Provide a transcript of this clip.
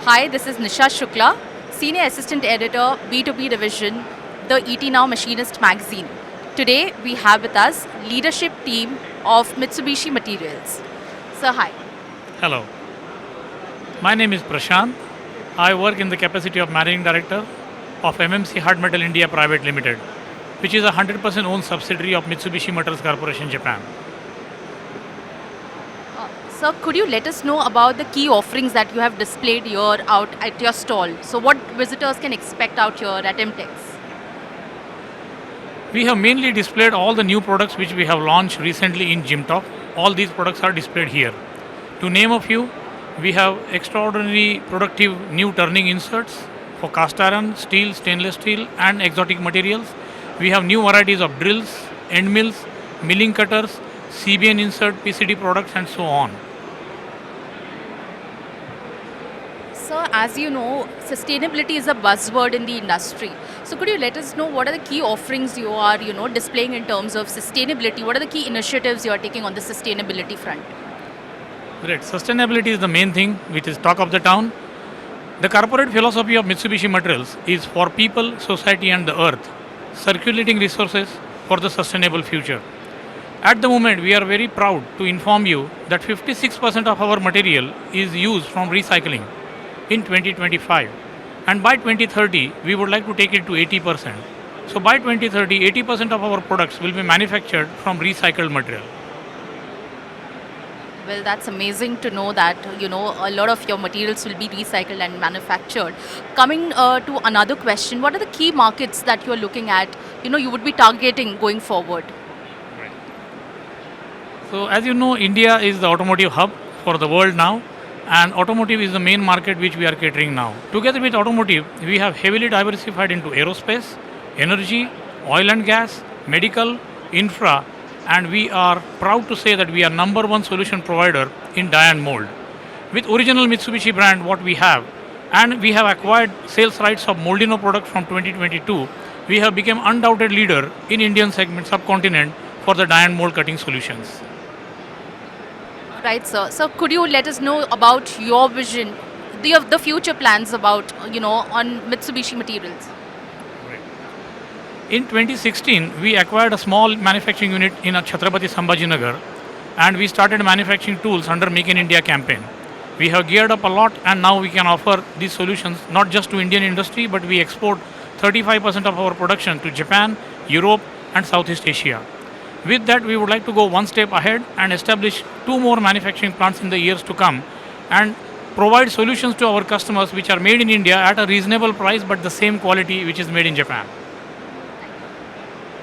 Hi, this is Nisha Shukla, Senior Assistant Editor, B2B Division, the ET Now Machinist magazine. Today, we have with us leadership team of Mitsubishi Materials. So, hi. Hello. My name is Prashant. I work in the capacity of Managing Director of MMC Hardmetal India Private Limited, which is a 100% owned subsidiary of Mitsubishi Motors Corporation, Japan. Sir, could you let us know about the key offerings that you have displayed here out at your stall? So, what visitors can expect out here at MTEX? We have mainly displayed all the new products which we have launched recently in Gymtop. All these products are displayed here. To name a few, we have extraordinary productive new turning inserts for cast iron, steel, stainless steel and exotic materials. We have new varieties of drills, end mills, milling cutters, CBN insert, PCD products and so on. Sir, as you know, sustainability is a buzzword in the industry. So, could you let us know what are the key offerings you are, displaying in terms of sustainability? What are the key initiatives you are taking on the sustainability front? Great. Sustainability is the main thing which is talk of the town. The corporate philosophy of Mitsubishi Materials is for people, society and the earth, circulating resources for the sustainable future. At the moment, we are very proud to inform you that 56% of our material is used from recycling in 2025. And by 2030, we would like to take it to 80%. So by 2030, 80% of our products will be manufactured from recycled material. Well, that's amazing to know that, a lot of your materials will be recycled and manufactured. Coming to another question, what are the key markets that you're looking at, you would be targeting going forward? So as you know, India is the automotive hub for the world now, and automotive is the main market which we are catering now. Together with automotive, we have heavily diversified into aerospace, energy, oil and gas, medical, infra, and we are proud to say that we are number one solution provider in die and mold. With original Mitsubishi brand what we have, and we have acquired sales rights of Moldino product from 2022, we have become undoubted leader in Indian segment subcontinent for the die and mold cutting solutions. Right, sir. So, could you let us know about your vision, the future plans about, on Mitsubishi Materials? In 2016, we acquired a small manufacturing unit in Chhatrapati Sambhajinagar, and we started manufacturing tools under Make in India campaign. We have geared up a lot, and now we can offer these solutions not just to Indian industry, but we export 35% of our production to Japan, Europe, and Southeast Asia. With that, we would like to go one step ahead and establish 2 more manufacturing plants in the years to come and provide solutions to our customers which are made in India at a reasonable price but the same quality which is made in Japan.